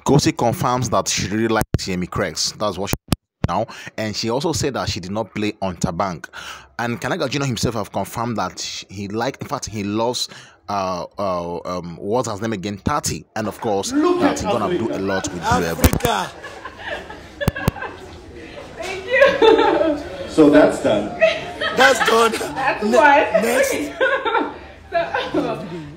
Khosi confirms that she really likes Yemi Craigs. That's what she now, and she also said that she did not play on Tabank. And Kanaga Junior himself have confirmed that he in fact, he loves what's his name again, Tsatsi, and of course that he's gonna do a lot with Africa. Thank you. So that's done. That's done. That's one. Next.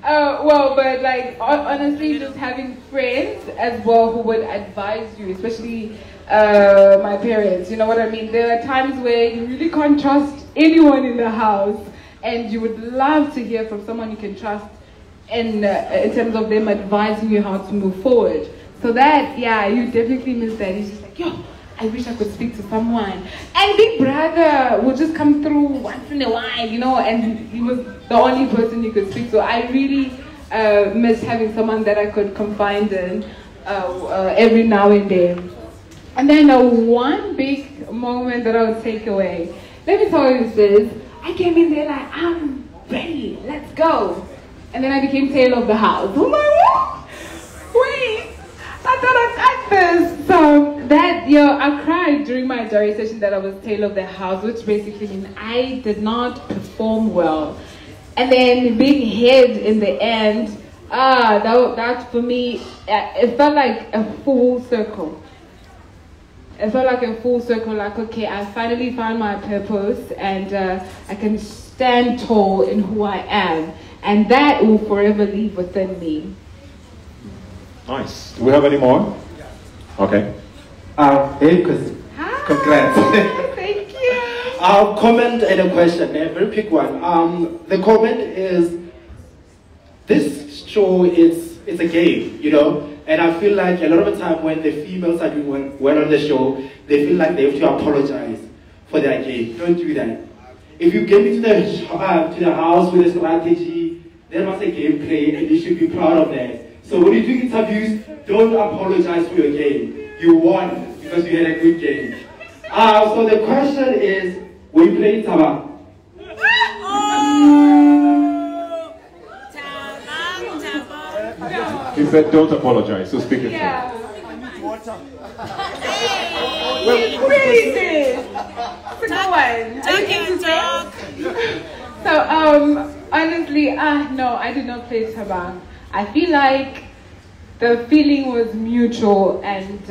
Well, but like honestly, just having friends as well who would advise you, especially my parents. You know what I mean? There are times where you really can't trust anyone in the house, and you would love to hear from someone you can trust in terms of them advising you how to move forward. So that, yeah, you definitely miss that. He's just like, yo, I wish I could speak to someone. And Big Brother would just come through once in a while, you know, and he was the only person you could speak to. I really miss having someone that I could confide in every now and then. And then one big moment that I would take away. Let me tell you this. I came in there like, I'm ready, let's go. And then I became tail of the house. Oh my God! Wait, I thought I got this. So that, I cried during my jury session that I was tail of the house, which basically means I did not perform well. And then being head in the end, that for me, it felt like a full circle. It felt like a full circle, like, okay, I finally found my purpose and I can stand tall in who I am. And that will forever live within me. Nice. Do we have any more? Okay. Hey, Khosi. Hi. Congrats. Thank you. I'll comment and a question, a very quick one. The comment is, this show it's a game, you know? And I feel like a lot of the time when the females are doing well on the show, they feel like they have to apologize for their game. Don't do that. If you get into the house with a strategy, there must be gameplay and you should be proud of that. So when you do interviews, don't apologize for your game. You won because you had a good game. So the question is, when you play Taba? He said don't apologize, so speak it. Yeah. Really did. So honestly, no, I did not play Tabang. I feel like the feeling was mutual, and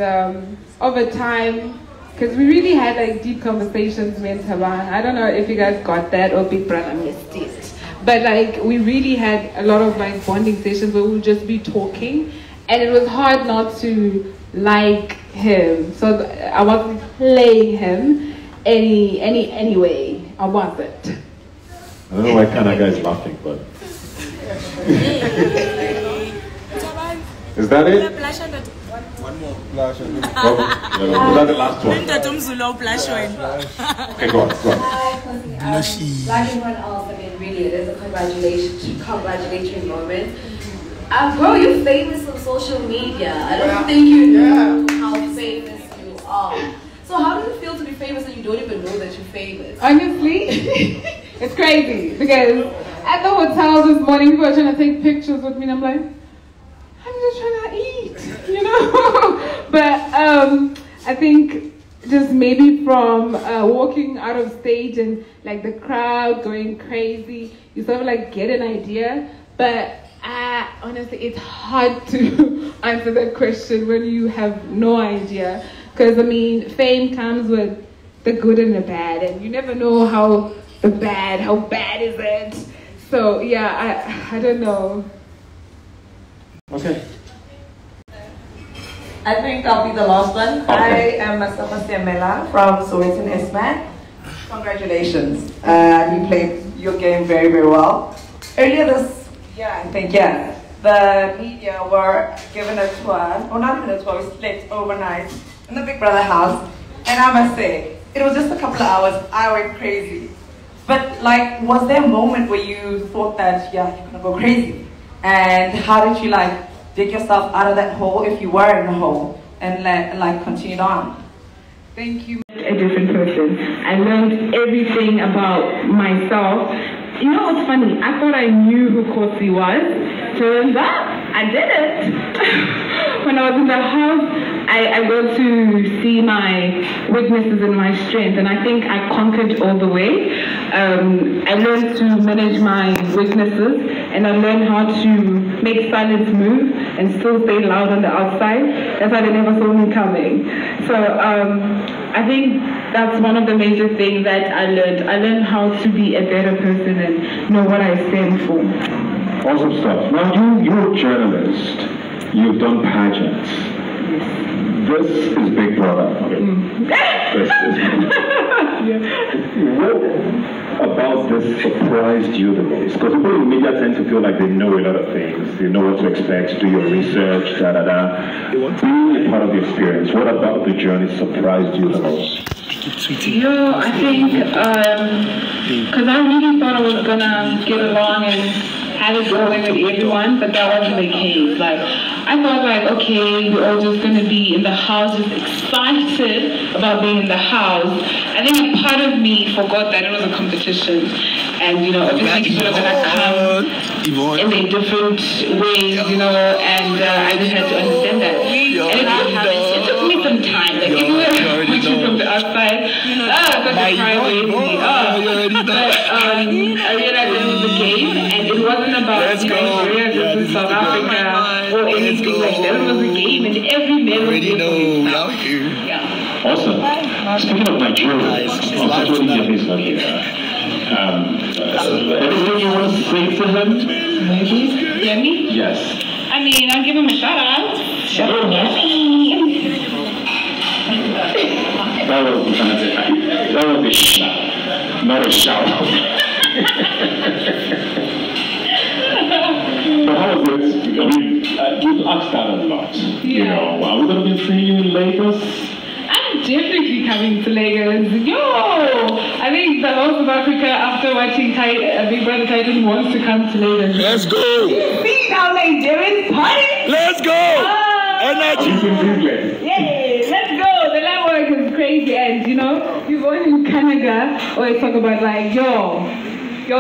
over time, because we really had like deep conversations with Tabang. I don't know if you guys got that or Big Brother missed it. But like, we really had a lot of like bonding sessions where we would just be talking, and it was hard not to like him. So I wasn't playing him anyway. I wasn't. I don't know why Kanaga is laughing, but is that it? One more. Is that the last one? Okay, go on. Hi, Khosi. Like everyone else, I mean, really, it is a congratulatory moment. Bro, you're famous on social media. I don't think you know how famous you are. So how does it feel to be famous and you don't even know that you're famous? Honestly, it's crazy because at the hotel this morning, people are trying to take pictures with me, and I'm like, I'm just trying to eat, you know? But I think just maybe from walking out of stage and like the crowd going crazy, you sort of like get an idea. But honestly, it's hard to answer that question when you have no idea. Because I mean, fame comes with the good and the bad, and you never know how bad is it. So yeah, I don't know. Okay. I think I'll be the last one. Okay. I am Masapa Mela from Sowetan Esmat. Congratulations. You played your game very, very well. Earlier this year, I think, the media were given a tour, or not even a tour, we slept overnight in the Big Brother house. And I must say, it was just a couple of hours, I went crazy. But like, was there a moment where you thought that, you're gonna go crazy? And how did you like dig yourself out of that hole, if you were in the hole, and like continued on? Thank you. A different person. I learned everything about myself. You know what's funny? I thought I knew who Khosi was. Turns out I didn't. when I was in the house, I got to see my weaknesses and my strength, and I think I conquered all the way. I learned to manage my weaknesses, and I learned how to make silence move and still stay loud on the outside. That's why they never saw me coming. So I think that's one of the major things that I learned. I learned how to be a better person and know what I stand for. Awesome stuff. Now, you're a journalist. You've done pageants. This is Big Brother. Okay. This is What about this surprised you the most? Because people in the media tend to feel like they know a lot of things. They know what to expect, do your research, Being a part of the experience, what about the journey surprised you the most? Yo, I think, because I really thought I was gonna get along and have it going with everyone, but that wasn't the case. Like, I thought like, okay, we're all just gonna be in the house, just excited about being in the house. I think a part of me forgot that it was a competition, and you know, obviously people are gonna come in a different ways, you know, and I just had to understand that. And it took me some time. Like, if you were watching from the outside, such a privacy. But I realized it was a game, and it wasn't about Nigeria versus South Africa or anything like that. It was a game, and every man was there. Yeah. Awesome. Speaking of Nigeria, unfortunately, Yemi's not here. Anything you want to say to him? Maybe? Yemi? Yes. I mean, I'll give him a shout out. Shout out, Yemi. That was a shout, not a shout out. But how was it? I mean, you've asked that a lot. Yeah. You know, are we going to be seeing you in Lagos? I'm definitely coming to Lagos. Yo! I think the whole of Africa, after watching Big Brother Titan, wants to come to Lagos. Let's go! You see how Nigerians party? Let's go! Energy! Yay! Let's go! The lab work is crazy, and you know, you go in Kanaga, always talk about like, y'all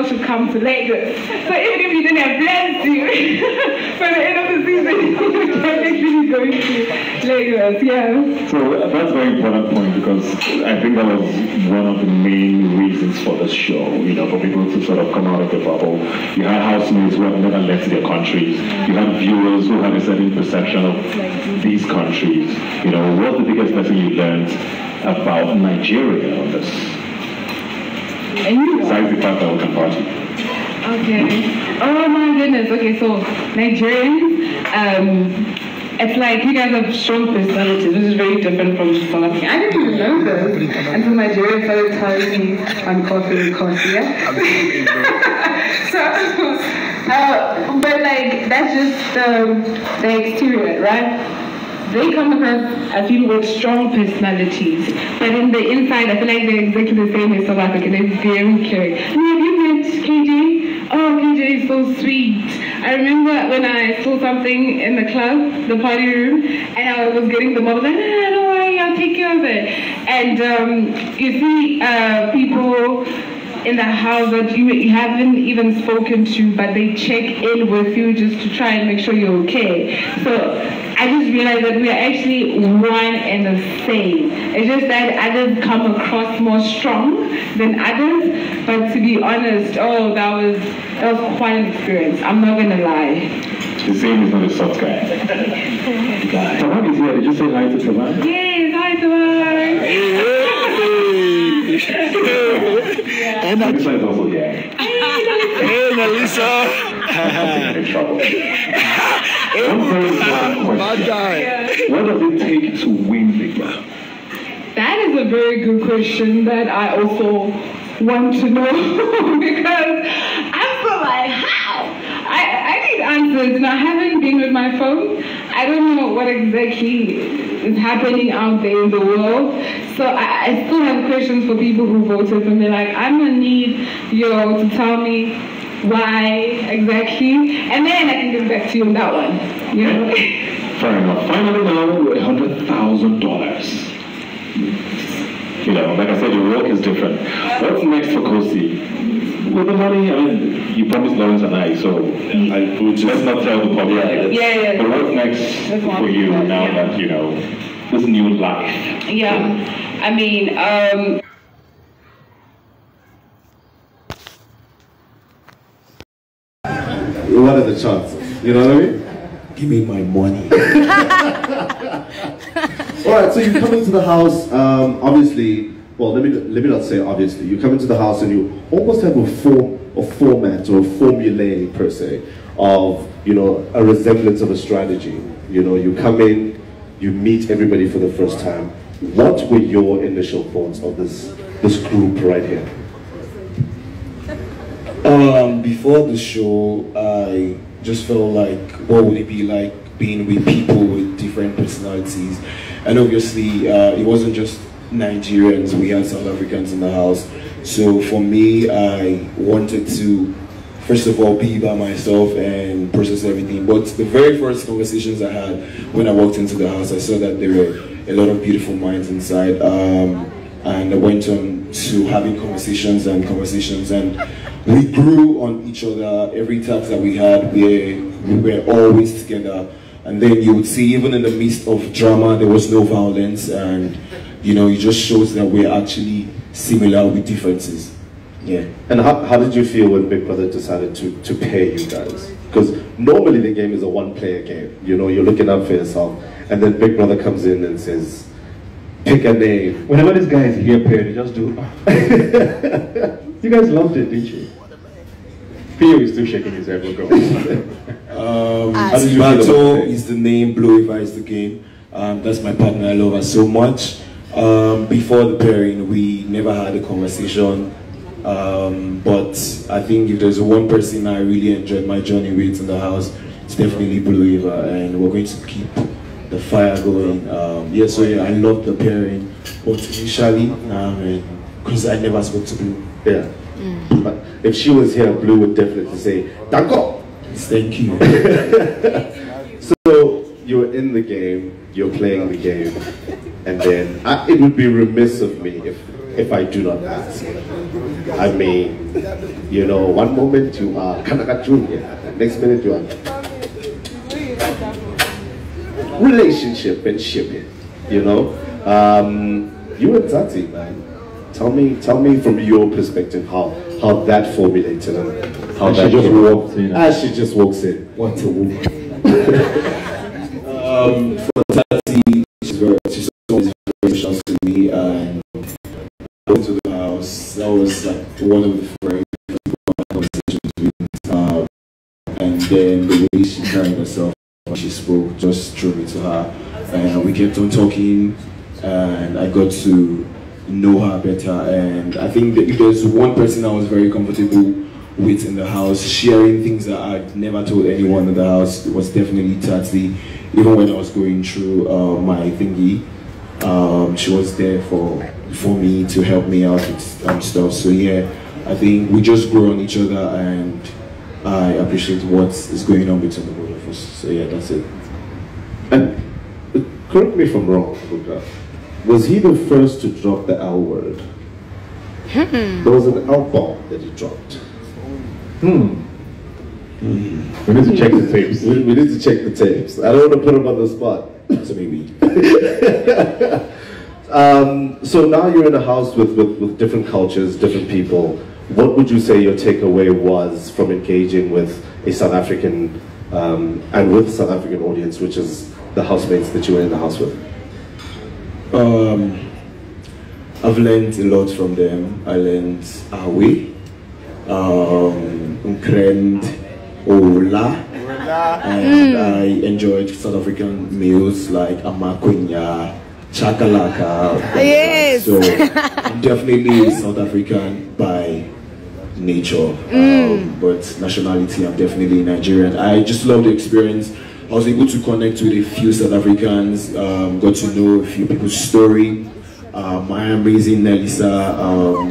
should come to Lagos. So even if you didn't have plans to, for the end of the season, you can actually go to Lagos, yeah. So that's a very important point, because I think that was one of the main reasons for this show, you know, for people to sort of come out of the bubble. You had housemates who have never left their countries. You had viewers who had a certain perception of these countries. You know, what's the biggest lesson you learned about Nigeria on this? Besides the fact that we can party. Okay. Oh my goodness. Okay, so Nigerians, it's like you guys have strong personalities, which is very different from South Africa. I didn't even know this until Nigerians started telling me I'm Khosi, yeah? So, but like, that's just the exterior, right? They come across as people with strong personalities, but in the inside, I feel like they're exactly the same as South Africa. They're very caring. Have you met KJ? Oh, KJ is so sweet. I remember when I saw something in the club, the party room, and I was getting the model, like, don't worry, I'll take care of it. And you see people in the house that you haven't even spoken to, but they check in with you just to try and make sure you're okay. So I just realized that we are actually one and the same. It's just that others come across more strong than others. But to be honest, that was quite an experience. I'm not gonna lie. The same is not a soft guy. Taman is here. Did you say hi to Taman? Yes, hi Taman. And this one is also here. hey, Melissa. In trouble. One very important question. What does it take to win Big Brother? That is a very good question that I also want to know because I'm so like, how? I need answers, and I haven't been with my phone. I don't know what exactly is happening out there in the world. So I still have questions for people who voted for me. Like, I'm gonna need you to tell me why exactly, and then I can get back to you on that one. You know? Fair enough. Finally, now we're $100,000. You know, like I said, your work is different. What's next for Khosi? With the money, I mean, you promised Lawrence and I, so I would let's not tell the public. Yeah. But what's next for you now that, you know, this new life? Yeah, I mean, what are the chances? You know what I mean? Give me my money. Alright, so you come into the house, obviously, well, let me not say obviously, you come into the house and you almost have a format or a formulae per se of, you know, a resemblance of a strategy. You know, you come in, you meet everybody for the first time. What were your initial thoughts of this group right here? Before the show, I just felt like, what would it be like being with people with different personalities? And obviously, it wasn't just Nigerians, we had South Africans in the house. So for me, I wanted to, first of all, be by myself and process everything. But the very first conversations I had when I walked into the house, I saw that there were a lot of beautiful minds inside. And I went on to having conversations, and we grew on each other. Every task that we had, we were always together. And then you would see, even in the midst of drama, there was no violence, and you know, it just shows that we're actually similar with differences. Yeah. And how did you feel when Big Brother decided to pair you guys? Because normally the game is a one-player game. You know, you're looking out for yourself, and then Big Brother comes in and says, pick a name. Whenever this guy is here paired, you just do. You guys loved it, didn't you? Theo is still shaking his head. Bato is the name, Blowiva is the game. That's my partner, I love her so much. Before the pairing, we never had a conversation. But I think if there's one person I really enjoyed my journey with in the house, it's definitely Blowiva, and we're going to keep the fire going. I love the pairing, but initially, because I never spoke to Blue. Yeah. But if she was here, Blue would definitely say, Danko! Thank you. So, you're in the game, you're playing the game, and then it would be remiss of me if I do not ask. I mean, you know, one moment you are Kanaga Junior, next minute you are relationship and shipping, you know. You and Tsatsi, man. Tell me from your perspective how that formulated and how that just walked in. As she just walks in. What a woman. For Tsatsi, she's always very special to me, and I went to the house. That was like one of the very conversations with and then the way she carried herself when she spoke just drew me to her, and we kept on talking, and I got to know her better. And I think that if there's one person I was very comfortable with in the house, sharing things that I'd never told anyone in the house, it was definitely Tsatsi. Even when I was going through my thingy, she was there for me to help me out with stuff. So yeah, I think we just grow on each other, and I appreciate what is going on between the both of us. So yeah, that's it. And correct me if I'm wrong, Ebuka. Was he the first to drop the L word? There was an L bomb that he dropped. We need to check the tapes. We need to check the tapes. I don't want to put him on the spot. So maybe. So now you're in a house with different cultures, different people. What would you say your takeaway was from engaging with a South African and with South African audience, which is the housemates that you were in the house with? I've learned a lot from them. I learned Awe, Nkrend, Ola, and I enjoyed South African meals like Amakwenya, Chakalaka. Yes. So I'm definitely South African by nature, but nationality I'm definitely Nigerian. I just love the experience. I was able to connect with a few South Africans, got to know a few people's story. My amazing Nelisa,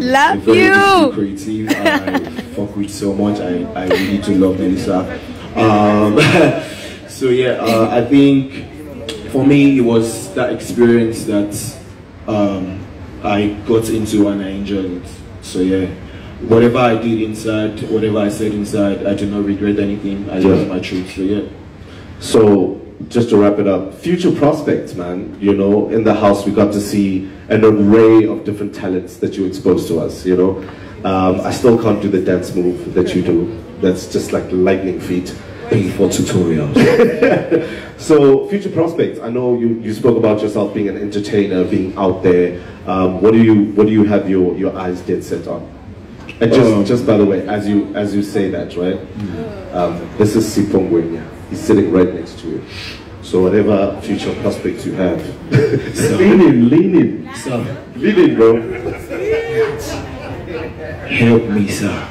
love very you. Creative. I fuck with so much. I really do love Nelisa. So yeah, I think for me it was that experience that I got into and I enjoyed it. So yeah, whatever I did inside, whatever I said inside, I do not regret anything. I love my truth. So yeah. So just to wrap it up, future prospects, man. You know, in the house we got to see an array of different talents that you exposed to us. You know, I still can't do the dance move that you do. That's just like lightning feet. Paying for tutorials. So future prospects. I know you spoke about yourself being an entertainer, being out there. What do you have your eyes dead set on? And just by the way, as you say that, right? This is Sipongwenya. He's sitting right next to you. So whatever future prospects you have, lean in, sir. Lean in, bro. Help me, sir.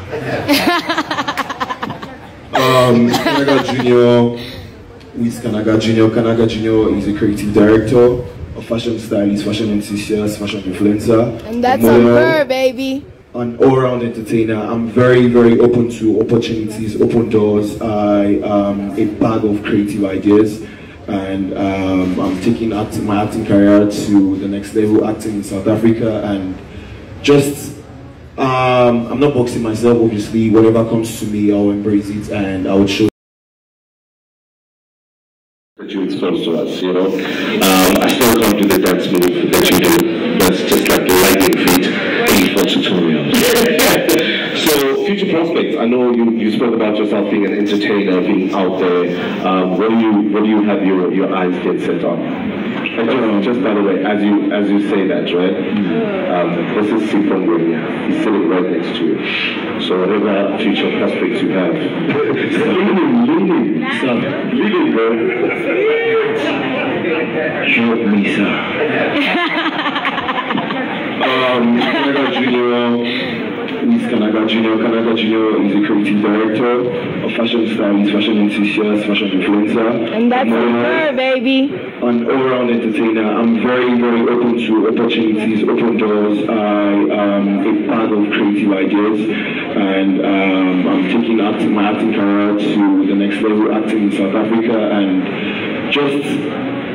Kanaga Junior, with Kanaga Junior. Kanaga Junior is a creative director, a fashion stylist, fashion enthusiast, fashion influencer. And that's on her, baby. An all-round entertainer. I'm very, very open to opportunities, open doors. I am a bag of creative ideas, and I'm taking my acting career to the next level, acting in South Africa, and just I'm not boxing myself. Obviously, whatever comes to me, I'll embrace it, and I will show that you exposed to us. You know, I still can't do the dance move that you do. That's just like lightning feet. For tutorials. So future prospects. I know you spoke about yourself being an entertainer, being out there. What do you have your eyes dead set on? And just by the way, as you say that, right? This is Sipongwenya. He's sitting right next to you. So whatever future prospects you have, lean in, bro. help me, sir. Kanaga Junior, with Kanaga Junior. Kanaga Junior is a creative director, a fashion stylist, fashion enthusiast, fashion influencer. And that's on her, baby. An all-round entertainer. I'm very, very open to opportunities, open doors. I am a bag of creative ideas, and I'm taking my acting career to the next level, acting in South Africa, and just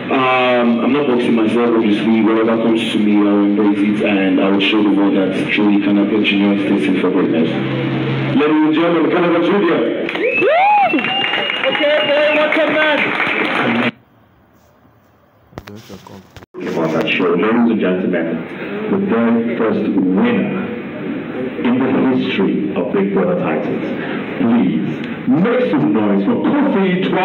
I'm not boxing myself, obviously. Whatever comes to me, I'll embrace it, and I will show the world that truly Kanaga Junior is destined for greatness. Ladies and gentlemen, Kanaga Junior. Okay, welcome, man. On that show, ladies and gentlemen, the very first winner in the history of Big Brother titles. Please make some noise for Khosi I.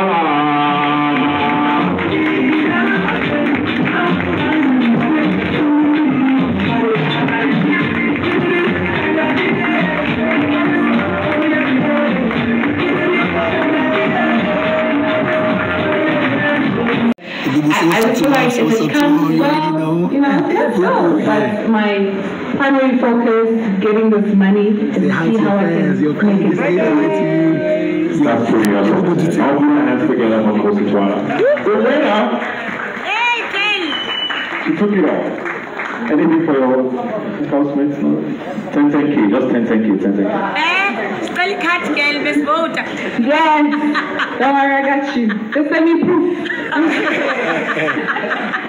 I feel like if it comes well, you know, let's go. But my primary focus, getting this money, and see how I can make it better. That's pretty awesome. All put your hands together for Khosi I. The winner! She took it all. Anything for your housemates? No? 10k, just 10k. Spell cat girl, Miss Voter. Yes, don't worry, I got you. Just send me proof.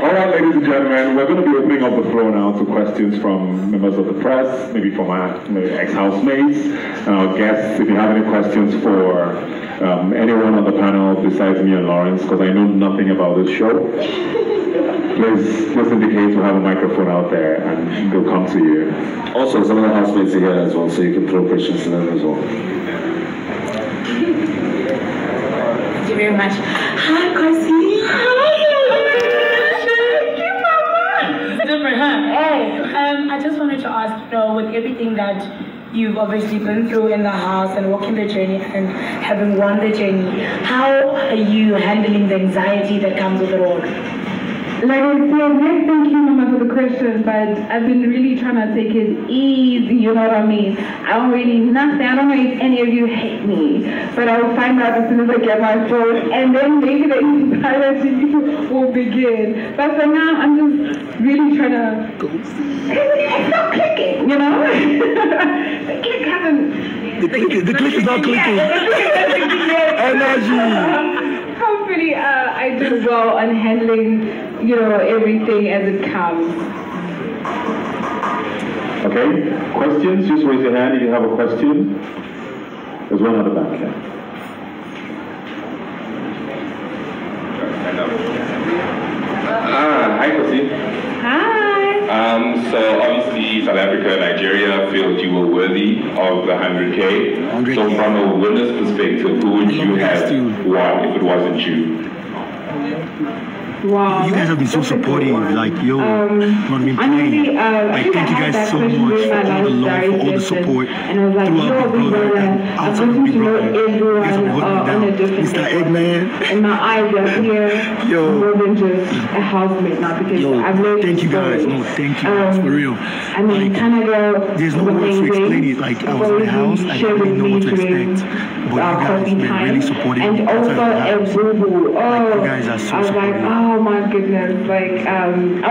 All right, ladies and gentlemen, we're going to be opening up the floor now to questions from members of the press, maybe from our ex-housemates, and our guests. If you have any questions for anyone on the panel besides me and Lawrence, because I know nothing about this show, please just indicate we'll have a microphone out there and they'll come to you. Also, some of the housemates are here as well, so you can throw questions to them as well. Thank you very much. Hi, Khosi. Thank you, Mama. It's different, huh? Hey, I just wanted to ask, you know, with everything that you've obviously been through in the house and walking the journey and having won the journey, how are you handling the anxiety that comes with it all? Like I said, yes, thank you, Mama, for the question, but I've been really trying to take it easy, you know what I mean? I don't really nothing. I don't know if any of you hate me, but I will find out as soon as I get my phone, and then maybe the anxiety will begin. But for now, I'm just really trying to. It's not clicking, you know? The click hasn't. The click is not clicking. Energy. Hopefully, I do well on handling, you know, everything as it comes. Okay, questions? Just raise your hand if you have a question. There's one at the back here. Hi, Khosi. Hi. So obviously South Africa and Nigeria felt you were worthy of the 100K. So from a winner's perspective, who would you have won if it wasn't you? Wow. You guys have been so supportive, like, yo, not been playing. Like, thank you guys so much for all the love, for all the support throughout Big Brother and outside of Big Brother. You guys have held me down. Mr. Eggman. And my eyes are here. Yo. More than just a housemate now, because I've learned. Thank you guys. No, thank you guys, for real. I mean, like, Canada. there's no words to explain it. Like, I was in the house, I didn't really know what to expect. But you guys have been really supportive. And also Ebuka. Oh, you guys are so I was like, supportive. oh my goodness, like I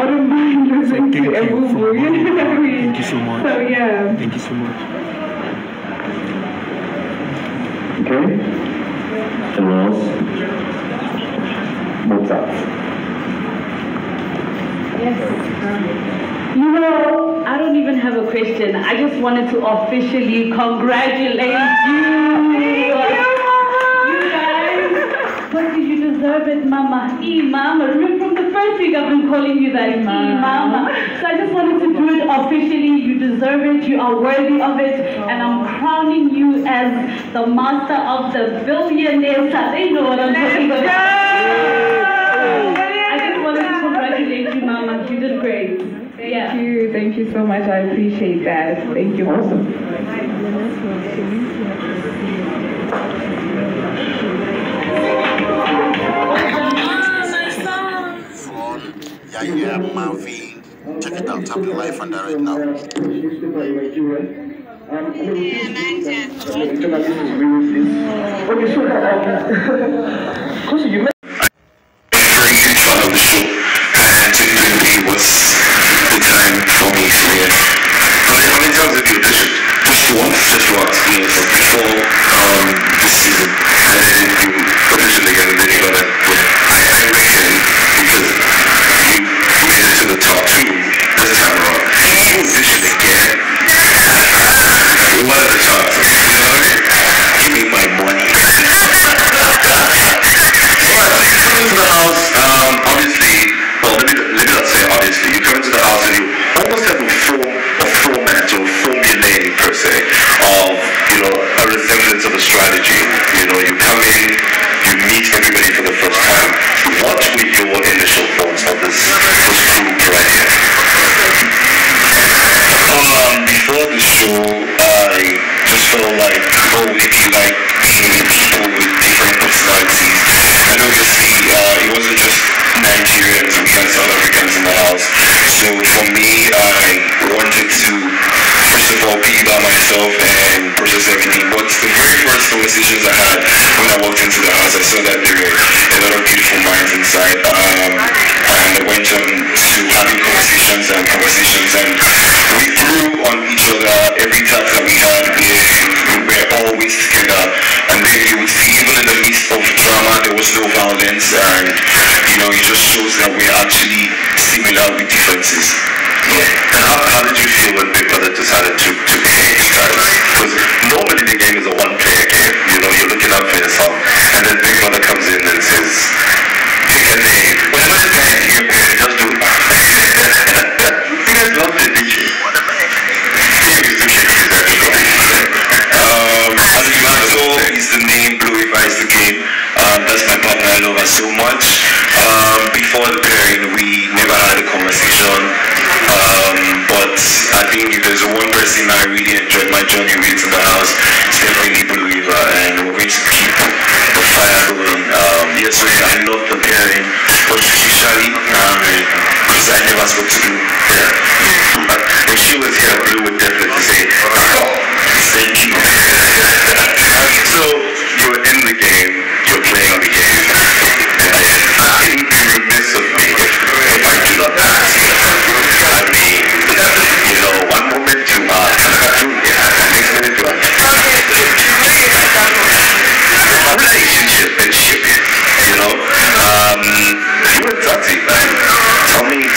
wouldn't mind listening to Ebuka. You know what I mean? Thank you so much. So yeah. Thank you so much. Okay. Anyone else? Mozart. Yes. You know, I don't even have a question. I just wanted to officially congratulate you. But you deserve it, Mama. Mama. Remember from the first week I've been calling you that, Mama. So I just wanted to do it officially. You deserve it. You are worthy of it. And I'm crowning you as the master of the billionaire. They know what I'm talking about. I just wanted to congratulate you, Mama. You did great. Thank you so much. I appreciate that. Thank you. Awesome. Yeah, Marvin. Check it out. Tap the live and direct now.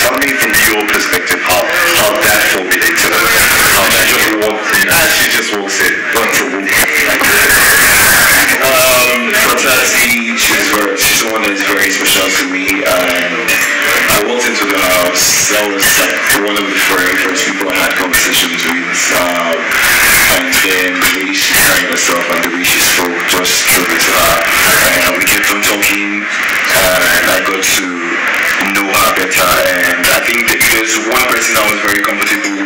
Tell me from your perspective how that felt. that was like one of the very first people I had conversations with. And then the way she carried herself and the way she spoke just drew me to her. And we kept on talking, and I got to know her better. And I think that there's one person I was very comfortable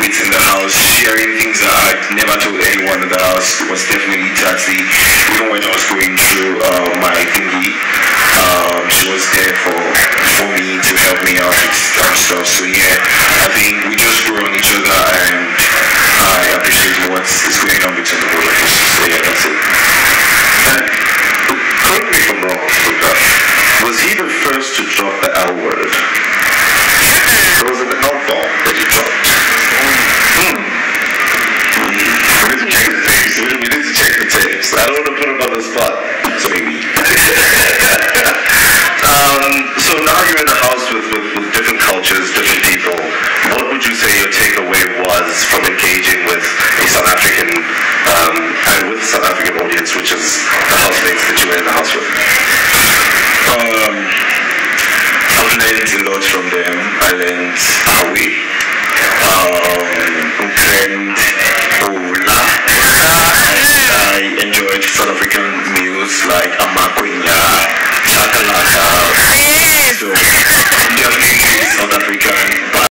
with in the house, sharing things that I'd never told anyone in the house. It was definitely Tsatsi. Even when I was going through my thingy, she was there for me to help me out with stuff. So yeah, I think we just grew on each other, and I appreciate what is going on between the both of us. So yeah, that's it. Correct me if I'm wrong, Ebuka. Was he the first to drop the L word? There was an L bomb that he dropped. We need to check the tapes. We need to check the tapes. I don't want to put him on the spot. So maybe. So now you're in the house with different cultures, different people. What would you say your takeaway was from engaging with a South African and with the South African audience, which is the housemates that you were in the house with? I've learned a lot from them. I learned Awi, and I enjoyed South African meals like